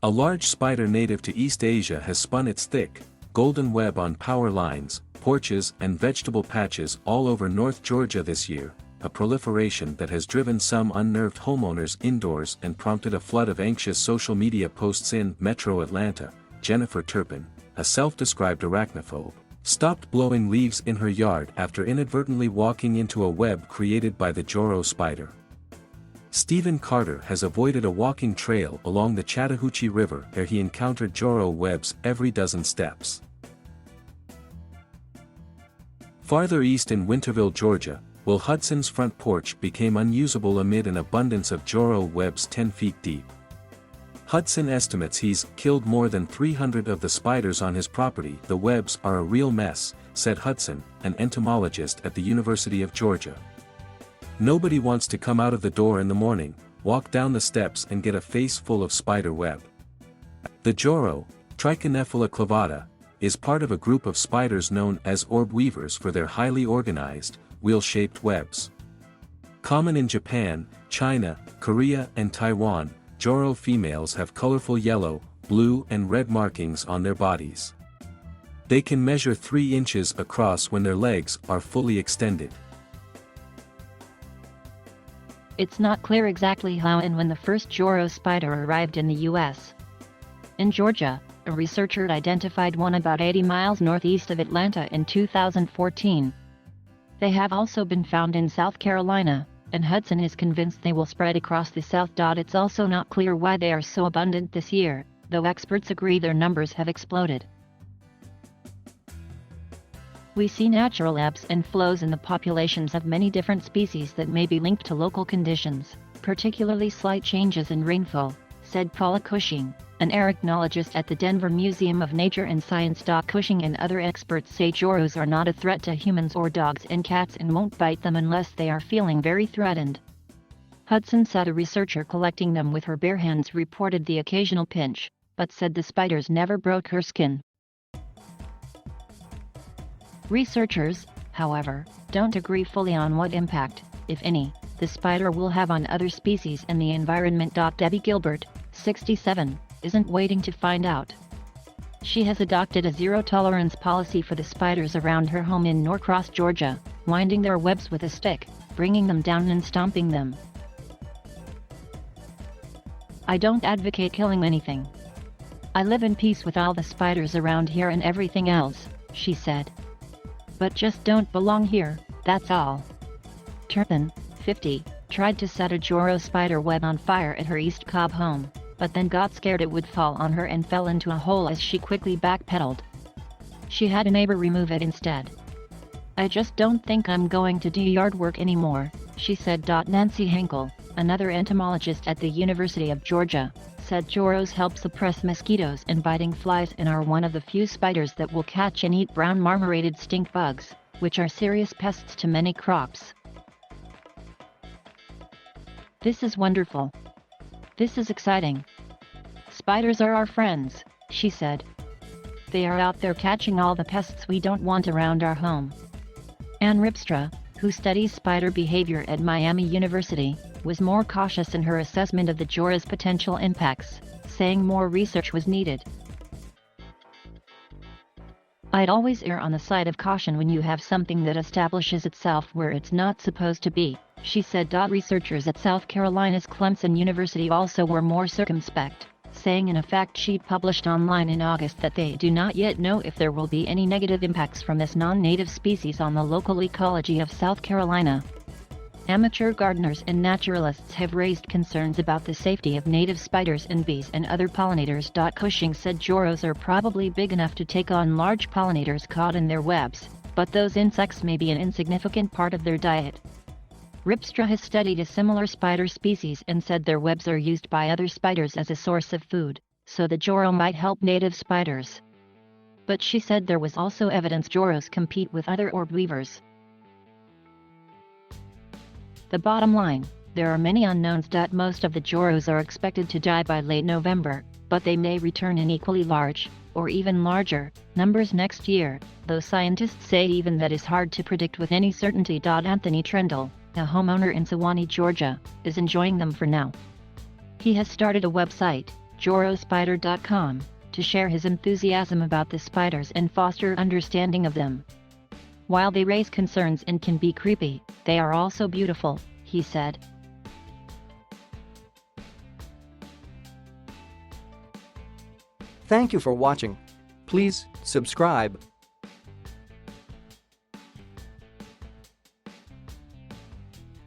A large spider native to East Asia has spun its thick, golden web on power lines, porches and vegetable patches all over North Georgia this year, a proliferation that has driven some unnerved homeowners indoors and prompted a flood of anxious social media posts in Metro Atlanta. Jennifer Turpin, a self-described arachnophobe, stopped blowing leaves in her yard after inadvertently walking into a web created by the Joro spider. Stephen Carter has avoided a walking trail along the Chattahoochee River where he encountered Joro webs every dozen steps. Farther east in Winterville, Georgia, Will Hudson's front porch became unusable amid an abundance of Joro webs 10 feet deep. Hudson estimates he's killed more than 300 of the spiders on his property. The webs are a real mess, said Hudson, an entomologist at the University of Georgia. Nobody wants to come out of the door in the morning, walk down the steps and get a face full of spider web. The Joro, Trichonephila clavata, is part of a group of spiders known as orb weavers for their highly organized, wheel-shaped webs. Common in Japan, China, Korea and Taiwan, Joro females have colorful yellow, blue and red markings on their bodies. They can measure 3 inches across when their legs are fully extended. It's not clear exactly how and when the first Joro spider arrived in the U.S. In Georgia, a researcher identified one about 80 miles northeast of Atlanta in 2014. They have also been found in South Carolina, and Hudson is convinced they will spread across the South. It's also not clear why they are so abundant this year, though experts agree their numbers have exploded. We see natural ebbs and flows in the populations of many different species that may be linked to local conditions, particularly slight changes in rainfall, said Paula Cushing, an arachnologist at the Denver Museum of Nature and Science. Cushing and other experts say Joros are not a threat to humans or dogs and cats and won't bite them unless they are feeling very threatened. Hudson said a researcher collecting them with her bare hands reported the occasional pinch, but said the spiders never broke her skin. Researchers, however, don't agree fully on what impact, if any, the spider will have on other species and the environment. Debbie Gilbert, 67, isn't waiting to find out. She has adopted a zero-tolerance policy for the spiders around her home in Norcross, Georgia, winding their webs with a stick, bringing them down and stomping them. I don't advocate killing anything. I live in peace with all the spiders around here and everything else, she said. But just don't belong here, that's all. Turpin, 50, tried to set a Joro spider web on fire at her East Cobb home, but then got scared it would fall on her and fell into a hole as she quickly backpedaled. She had a neighbor remove it instead. I just don't think I'm going to do yard work anymore, she said. Nancy Henkel, another entomologist at the University of Georgia, said Joros help suppress mosquitoes and biting flies and are one of the few spiders that will catch and eat brown marmorated stink bugs, which are serious pests to many crops. This is wonderful. This is exciting. Spiders are our friends, she said. They are out there catching all the pests we don't want around our home. Ann Ripstra, who studies spider behavior at Miami University, was more cautious in her assessment of the Joro's potential impacts, saying more research was needed. I'd always err on the side of caution when you have something that establishes itself where it's not supposed to be, she said. Researchers at South Carolina's Clemson University also were more circumspect, saying in a fact sheet published online in August that they do not yet know if there will be any negative impacts from this non-native species on the local ecology of South Carolina. Amateur gardeners and naturalists have raised concerns about the safety of native spiders and bees and other pollinators. Cushing said Joros are probably big enough to take on large pollinators caught in their webs, but those insects may be an insignificant part of their diet. Ripstra has studied a similar spider species and said their webs are used by other spiders as a source of food, so the Joro might help native spiders. But she said there was also evidence Joros compete with other orb weavers. The bottom line, there are many unknowns. Most of the Joros are expected to die by late November, but they may return in equally large, or even larger, numbers next year, though scientists say even that is hard to predict with any certainty. Anthony Trendle, a homeowner in Sewanee, Georgia, is enjoying them for now. He has started a website, jorospider.com, to share his enthusiasm about the spiders and foster understanding of them. While they raise concerns and can be creepy, they are also beautiful, he said. Thank you for watching. Please subscribe.